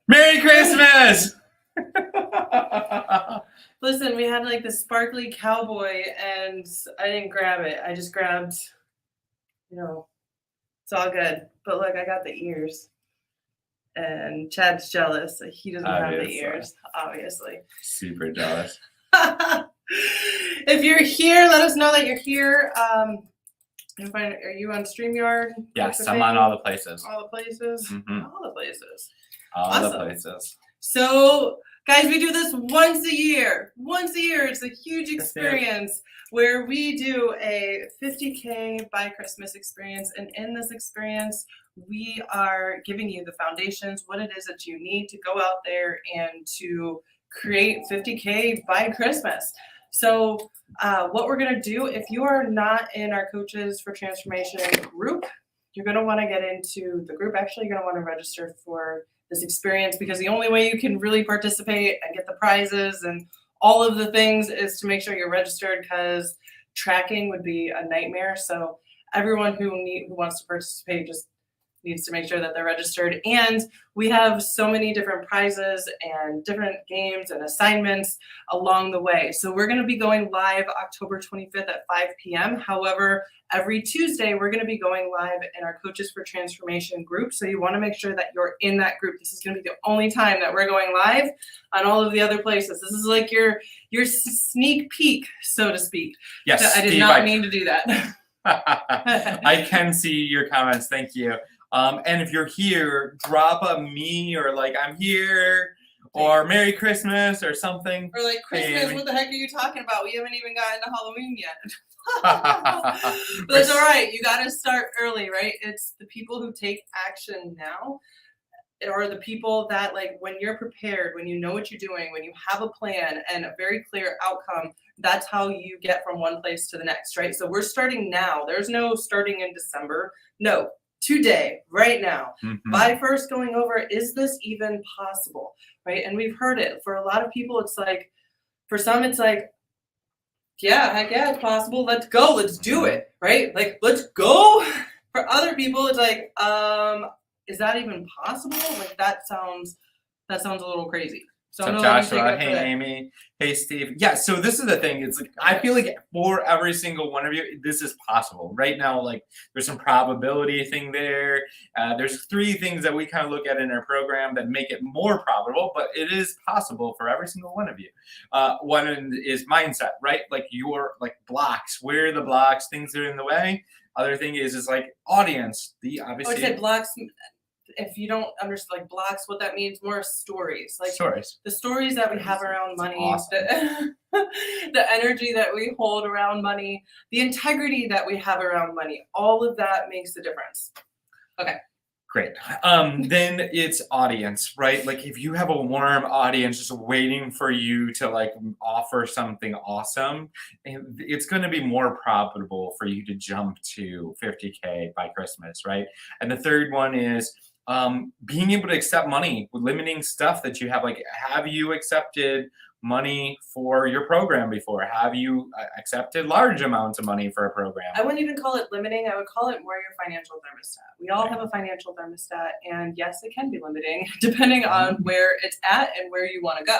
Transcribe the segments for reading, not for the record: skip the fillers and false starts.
Merry Christmas! Listen, we had like this sparkly cowboy and I didn't grab it. I just grabbed, it's all good. But look, I got the ears. And Chad's jealous. He doesn't have the ears, obviously. Super jealous. If you're here, let us know that you're here. Are you on StreamYard? Yes, I'm on all the places. All the places? Mm-hmm. All the places. All the places. So, guys, we do this once a year. Once a year. It's a huge experience where we do a 50K by Christmas experience. And in this experience, we are giving you the foundations, what it is that you need to go out there and to create 50K by Christmas. So what we're going to do, if you are not in our Coaches for Transformation group, you're going to want to get into the group. Actually, you're going to want to register for this experience, because the only way you can really participate and get the prizes and all of the things is to make sure you're registered, because tracking would be a nightmare. So everyone who wants to participate just needs to make sure that they're registered. And we have so many different prizes and different games and assignments along the way. So we're going to be going live October 25th at 5 p.m. However, every Tuesday, we're going to be going live in our Coaches for Transformation group. So you want to make sure that you're in that group. This is going to be the only time that we're going live. On all of the other places, this is like your sneak peek, so to speak. Yes, I did not mean to do that. I can see your comments. Thank you. And if you're here, drop a me or like I'm here or Merry Christmas or something. Or like Christmas, what the heck are you talking about? We haven't even gotten to Halloween yet. But that's all right. You got to start early, right? It's the people who take action now, or the people that, like, when you're prepared, when you know what you're doing, when you have a plan and a very clear outcome, that's how you get from one place to the next, right? So we're starting now. There's no starting in December. No. Today, right now, by first going over, is this even possible, right? And we've heard it. For a lot of people, it's like, for some, it's like, yeah, heck yeah, it's possible. Let's go. Let's do it, right? Like, let's go. For other people, it's like, is that even possible? Like, that sounds a little crazy. So Joshua, hey Amy, hey Steve. Yeah, so this is the thing. It's like, I feel like for every single one of you, this is possible. Right now, like, there's some probability thing there. There's 3 things that we kind of look at in our program that make it more probable, but it is possible for every single one of you. One is mindset, right? Like your blocks. Where are the blocks? Things that are in the way. Other thing is like audience. Obviously. I would say blocks. If you don't understand, like, blocks, what that means, more stories. Like stories. The stories that we have around money, awesome. The energy that we hold around money, the integrity that we have around money, all of that makes a difference. Okay. Great. Then it's audience, right? Like, if you have a warm audience just waiting for you to like offer something awesome, it's going to be more profitable for you to jump to 50K by Christmas, right? And the third one is being able to accept money, limiting stuff that you have. Like, have you accepted money for your program before? Have you accepted large amounts of money for a program? I wouldn't even call it limiting. I would call it more your financial thermostat. We all have a financial thermostat, and yes, it can be limiting depending on where it's at and where you want to go,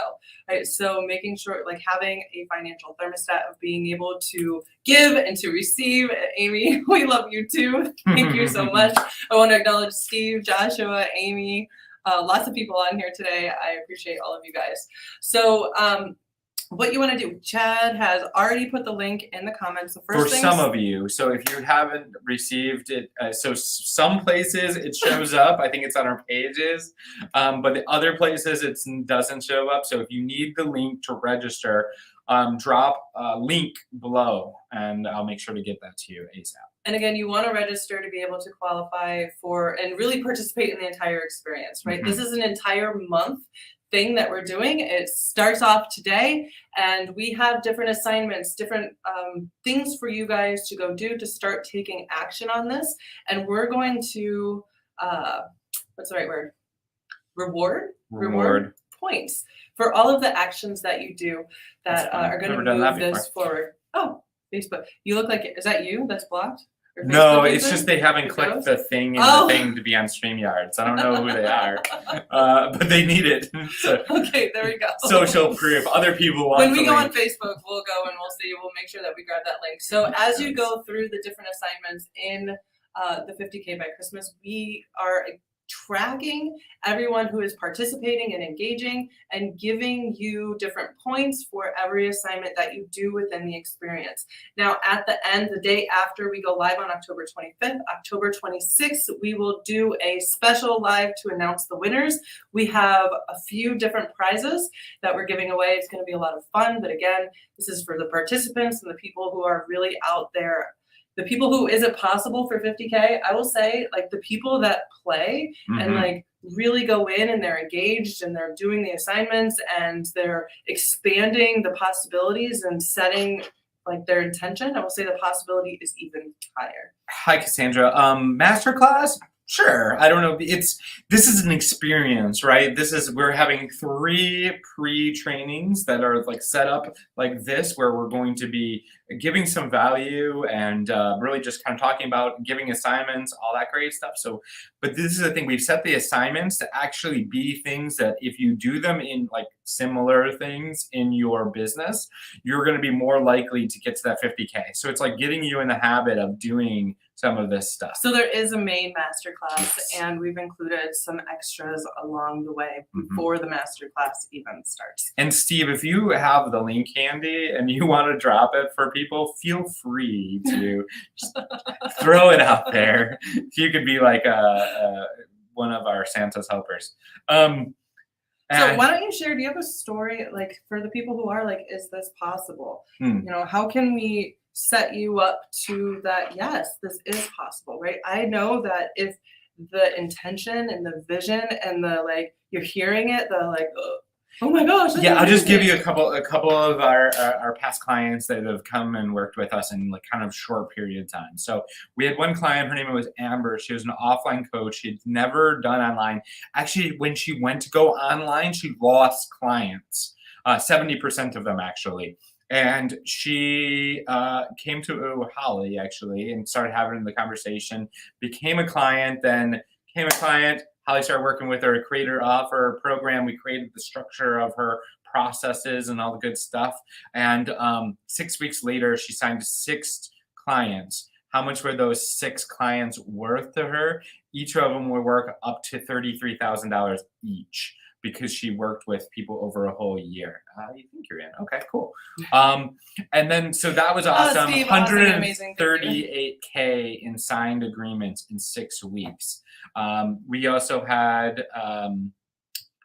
right? So making sure, like, having a financial thermostat of being able to give and to receive. Amy, we love you too. Thank you so much. I want to acknowledge Steve, Joshua, Amy, lots of people on here today. I appreciate all of you guys. So what you want to do, Chad has already put the link in the comments. The first for some of you. So if you haven't received it, so some places it shows up. I think it's on our pages, but the other places it doesn't show up. So if you need the link to register, drop a link below, and I'll make sure to get that to you ASAP. And again, you want to register to be able to qualify for and really participate in the entire experience, right? This is an entire month thing that we're doing. It starts off today, and we have different assignments, different things for you guys to go do to start taking action on this. And we're going to, what's the right word? Reward points for all of the actions that you do that are going to move this forward. Oh, Facebook. You look like, is that you that's blocked? Your No, Facebook it's just isn't? they haven't Your clicked ghost? the thing in Oh. the thing to be on StreamYards. I don't know who they are, but they need it. So, Okay, there we go. social proof. Other people want When we the go on link. Facebook, we'll go and we'll see. We'll make sure that we grab that link. So as you go through the different assignments in the 50K by Christmas, we are tracking everyone who is participating and engaging and giving you different points for every assignment that you do within the experience. Now, at the end, the day after we go live on October 25th, October 26th, we will do a special live to announce the winners. We have a few different prizes that we're giving away. It's going to be a lot of fun, but again, this is for the participants and the people who are really out there. The people who is it possible for 50K, I will say, like the people that play and like really go in and they're engaged and they're doing the assignments and they're expanding the possibilities and setting like their intention, I will say the possibility is even higher. Hi, Cassandra. Masterclass? Sure. I don't know. This is an experience, right? We're having 3 pre-trainings that are like set up like this, where we're going to be giving some value and really just kind of talking about giving assignments, all that great stuff. So, but this is the thing, we've set the assignments to actually be things that if you do them in like similar things in your business, you're going to be more likely to get to that 50K. So it's like getting you in the habit of doing some of this stuff. So there is a main masterclass, and we've included some extras along the way before the masterclass even starts. And Steve, if you have the link handy and you want to drop it for people, feel free to just throw it out there. You could be like one of our Santa's helpers. So why don't you share, do you have a story like for the people who are like, is this possible? You know, how can we set you up to that, yes, this is possible, right? I know that if the intention and the vision and the like, you're hearing it, the like, oh my gosh. Yeah, I'll just give you a couple of our past clients that have come and worked with us in like kind of short period of time. So we had one client, her name was Amber. She was an offline coach. She'd never done online. Actually, when she went to go online, she lost clients, 70% of them actually. And she came to Holly actually and started having the conversation, became a client, then became a client. Holly started working with her, creator of her program. We created the structure of her processes and all the good stuff. And 6 weeks later, she signed 6 clients. How much were those 6 clients worth to her? Each of them would work up to $33,000 each, because she worked with people over a whole year. You think you're in? Okay, cool. And then, so that was awesome. Steve, 138K in signed agreements in 6 weeks. We also had,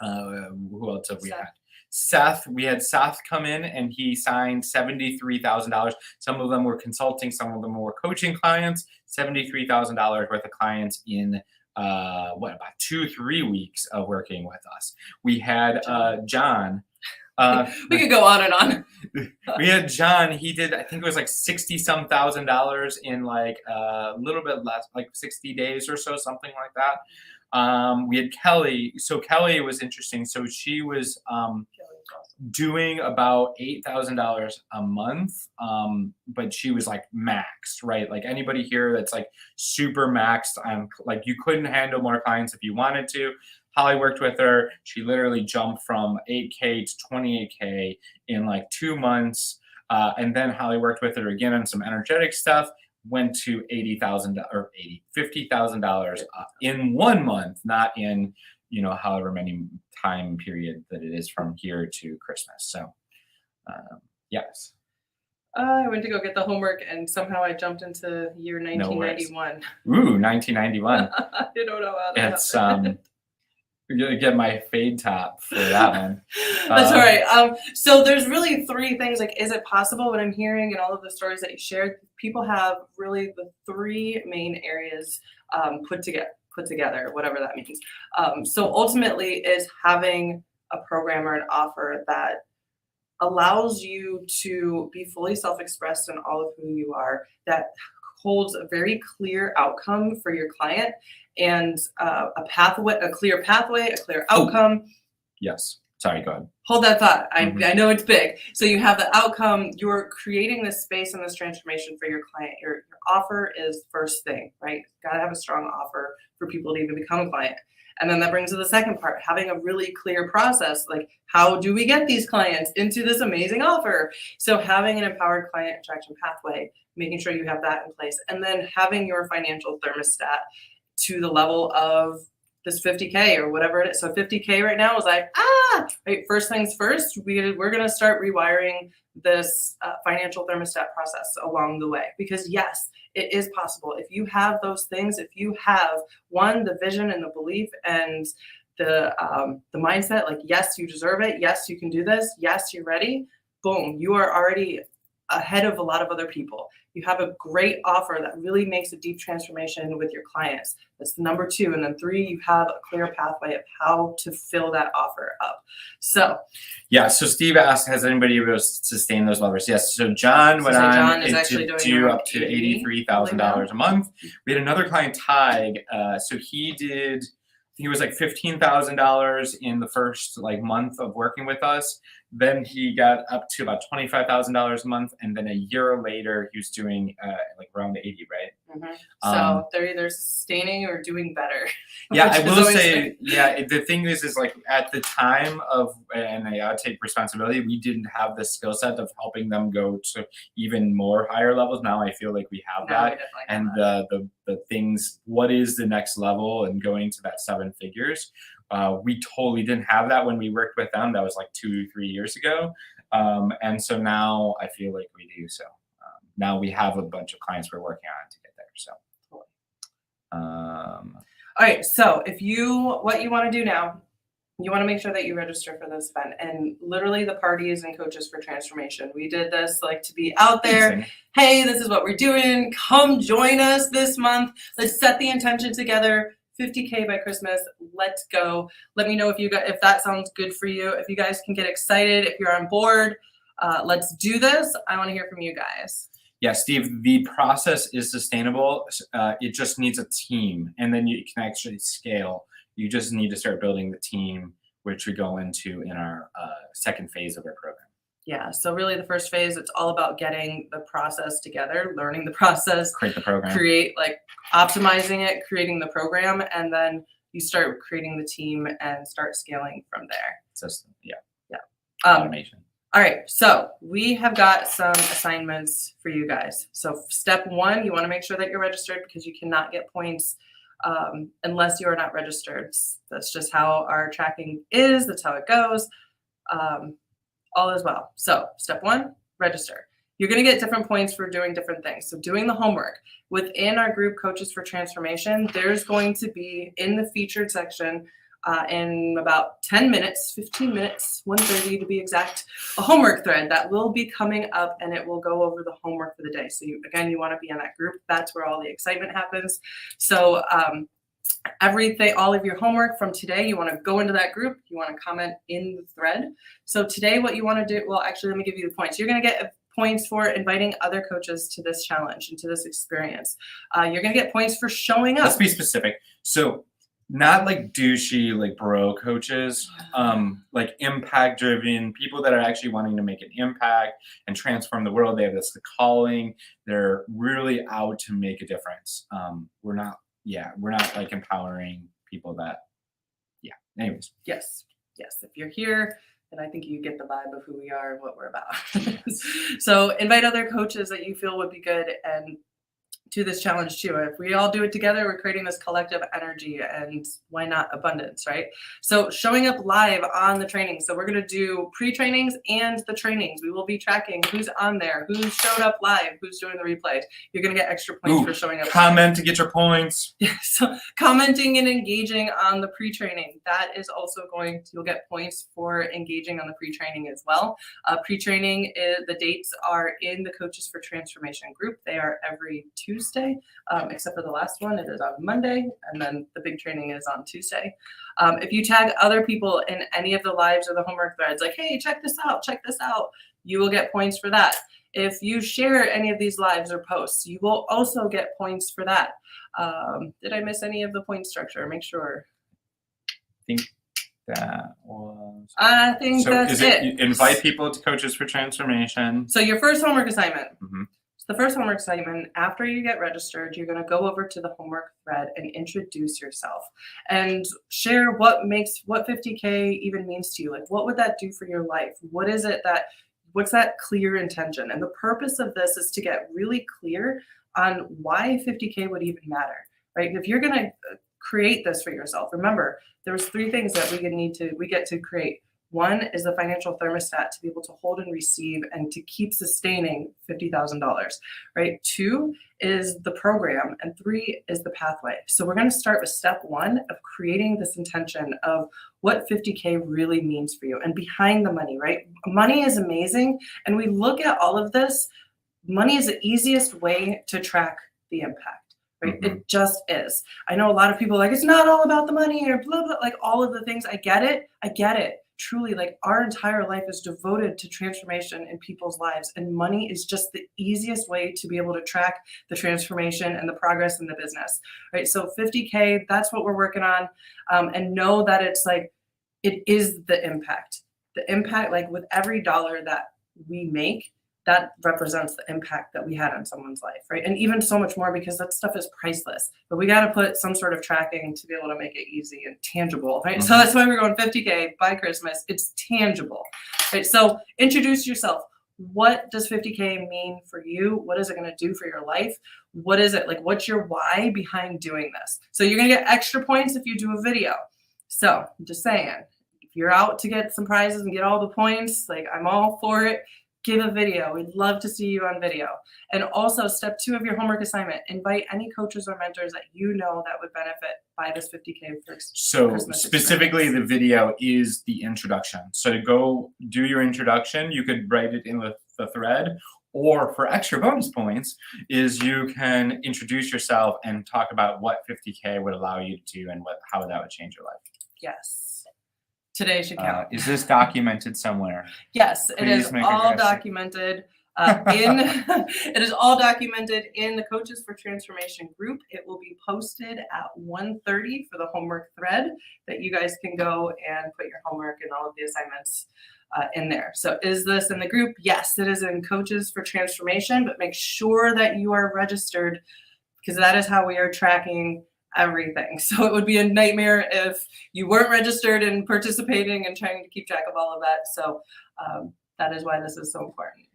who else have we had? Seth, we had Seth come in and he signed $73,000. Some of them were consulting, some of them were coaching clients, $73,000 worth of clients in about 2-3 weeks of working with us. We had John. We could go on and on. We had John. He did, I think it was like $60-some thousand in like a little bit less, like 60 days or so, something like that. We had Kelly. So Kelly was interesting. So she was doing about $8,000 a month, but she was like maxed, right? Like anybody here that's like super maxed, like you couldn't handle more clients if you wanted to. Holly worked with her. She literally jumped from 8K to 28K in like 2 months. And then Holly worked with her again on some energetic stuff, went to $50,000 in 1 month, not in, however many time period that it is from here to Christmas. So, yes. I went to go get the homework and somehow I jumped into year 1991. Ooh, 1991. I don't know how that It's happened. I'm gonna get my fade top for that one. That's all right. So there's really 3 things. Like, is it possible? What I'm hearing and all of the stories that you shared, people have really the 3 main areas put together, whatever that means. So ultimately, is having a program or an offer that allows you to be fully self-expressed in all of who you are, that holds a very clear outcome for your client and a clear pathway, a clear outcome. Yes. Sorry, go ahead. Hold that thought. Mhm. I know it's big. So you have the outcome. You're creating this space and this transformation for your client. Your offer is first thing, right? Got to have a strong offer for people to even become a client. And then that brings to the second part, having a really clear process, like how do we get these clients into this amazing offer? So having an empowered client attraction pathway, making sure you have that in place, and then having your financial thermostat to the level of this 50K or whatever it is. So 50K right now is like, right, first things first, we're going to start rewiring this financial thermostat process along the way. Because yes, it is possible. If you have those things, if you have one, the vision and the belief and the mindset, like, yes, you deserve it. Yes, you can do this. Yes, you're ready. Boom, you are already ahead of a lot of other people. You have a great offer that really makes a deep transformation with your clients. That's number 2. And then 3, you have a clear pathway of how to fill that offer up. So, yeah. So Steve asked, has anybody able to sustain those levels? Yes. So John went on John is to actually doing do around up to $83,000 a month. We had another client, Tig. So he did. He was like $15,000 in the first like month of working with us. Then he got up to about $25,000 a month, and then a year later he was doing like around 80, right? Mm-hmm. So they're either sustaining or doing better. Yeah, I will say, yeah, the thing is like at the time of, and I take responsibility, we didn't have the skill set of helping them go to even more higher levels. Now I feel like we have that, and the things, what is the next level and going to that 7 figures. We totally didn't have that when we worked with them. That was like 2-3 years ago. And so now I feel like we do. So now we have a bunch of clients we're working on to get there. So. All right. So what you want to do now, you want to make sure that you register for this event. And literally the parties and coaches for transformation. We did this like to be out there. Amazing. Hey, this is what we're doing. Come join us this month. Let's set the intention together. 50K by Christmas. Let's go. Let me know if that sounds good for you. If you guys can get excited, if you're on board, let's do this. I want to hear from you guys. Yeah, Steve, the process is sustainable. It just needs a team, and then you can actually scale. You just need to start building the team, which we go into in our second phase of our program. Yeah, so really the first phase, it's all about getting the process together, learning the process, create the program, optimizing it, creating the program, and then you start creating the team and start scaling from there. System, yeah. Automation. All right, so we have got some assignments for you guys. So step 1, you want to make sure that you're registered because you cannot get points unless you are not registered. That's just how our tracking is. That's how it goes. All is well. So step 1, register. You're going to get different points for doing different things. So doing the homework. Within our group Coaches for Transformation, there's going to be in the featured section in about 10 minutes, 15 minutes, 1:30 to be exact, a homework thread that will be coming up, and it will go over the homework for the day. So you want to be in that group. That's where all the excitement happens. So everything, all of your homework from today, you want to go into that group, you want to comment in the thread. So today what you want to do, well, actually, let me give you the points. You're going to get points for inviting other coaches to this challenge and to this experience. You're going to get points for showing up. Let's be specific. So not like douchey, like bro coaches, like impact driven people that are actually wanting to make an impact and transform the world. They have the calling. They're really out to make a difference. We're not like empowering people that, anyways. Yes. If you're here, then I think you get the vibe of who we are and what we're about. So invite other coaches that you feel would be good and to this challenge too. If we all do it together, we're creating this collective energy, and why not abundance, right? So showing up live on the training. So we're going to do pre-trainings and the trainings. We will be tracking who's on there, who showed up live, who's doing the replays. You're going to get extra points for showing up. Comment to get your points. Yeah, so commenting and engaging on the pre-training, that is also you'll get points for engaging on the pre-training as well. Pre-training, the dates are in the Coaches for Transformation group. They are every Tuesday, except for the last one. It is on Monday, and then the big training is on Tuesday. If you tag other people in any of the lives or the homework threads, like, hey, check this out, you will get points for that. If you share any of these lives or posts, you will also get points for that. Did I miss any of the point structure? Make sure. That was. I think So that's is it. it invite people to Coaches for Transformation? So your first homework assignment. Mhm. So the first homework assignment, after you get registered, you're going to go over to the homework thread and introduce yourself and share what 50K even means to you. Like, what would that do for your life? What's that clear intention? And the purpose of this is to get really clear on why 50K would even matter, right? If you're going to create this for yourself, remember, there's 3 things that we get to create. 1 is the financial thermostat to be able to hold and receive and to keep sustaining $50,000, right? 2 is the program, and 3 is the pathway. So we're going to start with step 1 of creating this intention of what 50K really means for you and behind the money, right? Money is amazing, and we look at all of this. Money is the easiest way to track the impact, right? Mhm. It just is. I know a lot of people are like, it's not all about the money or blah, blah, like all of the things. I get it. Truly, like our entire life is devoted to transformation in people's lives, and money is just the easiest way to be able to track the transformation and the progress in the business, right? So 50K, that's what we're working on, and know that it's like it is the impact. The impact, like with every dollar that we make, that represents the impact that we had on someone's life, right? And even so much more, because that stuff is priceless. But we got to put some sort of tracking to be able to make it easy and tangible, right? So that's why we're going 50K by Christmas. It's tangible, right? So introduce yourself. What does 50K mean for you? What is it going to do for your life? What is it like? What's your why behind doing this? So you're going to get extra points if you do a video. So I'm just saying, if you're out to get some prizes and get all the points, like I'm all for it. Give a video. We'd love to see you on video. And also, step 2 of your homework assignment, invite any coaches or mentors that you know that would benefit by this 50K first. So Christmas specifically, experience. the video is the introduction. So to go do your introduction, you could write it in the thread, or for extra bonus points, is you can introduce yourself and talk about what 50K would allow you to do and how that would change your life. Yes. Today should count. Is this documented somewhere? Yes, it Please is make a all gesture. documented it is all documented in the Coaches for Transformation group. It will be posted at 1:30 for the homework thread that you guys can go and put your homework and all of the assignments in there. So is this in the group? Yes, it is in Coaches for Transformation, but make sure that you are registered, because that is how we are tracking everything. So it would be a nightmare if you weren't registered and participating and trying to keep track of all of that. So that is why this is so important.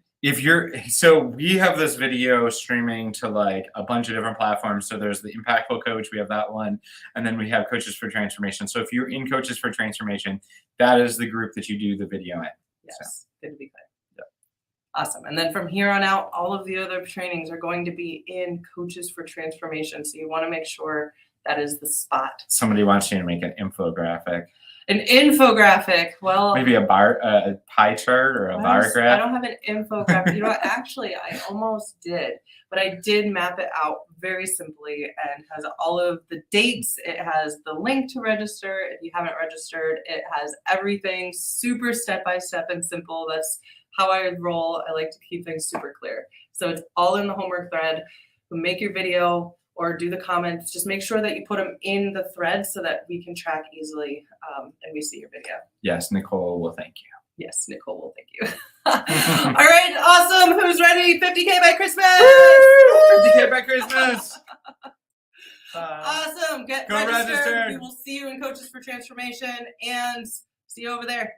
So we have this video streaming to like a bunch of different platforms. So there's the Impactful Coach, we have that one, and then we have Coaches for Transformation. So if you're in Coaches for Transformation, that is the group that you do the video in. Yes, so. Good to be clear. Awesome. And then from here on out, all of the other trainings are going to be in Coaches for Transformation. So you want to make sure that is the spot. Somebody wants you to make an infographic. An infographic. Well, maybe a pie chart or a bar graph. I don't have an infographic. You know what? Actually, I almost did, but I did map it out very simply and has all of the dates. It has the link to register. If you haven't registered, it has everything super step-by-step and simple. That's how I roll. I like to keep things super clear. So it's all in the homework thread. Make your video or do the comments. Just make sure that you put them in the thread so that we can track easily and we see your video. Yes, Nicole will thank you. Yes, Nicole will thank you. All right, awesome. Who's ready? 50K by Christmas. 50K by Christmas. Awesome. Get go registered. registered. We will see you in Coaches for Transformation and see you over there.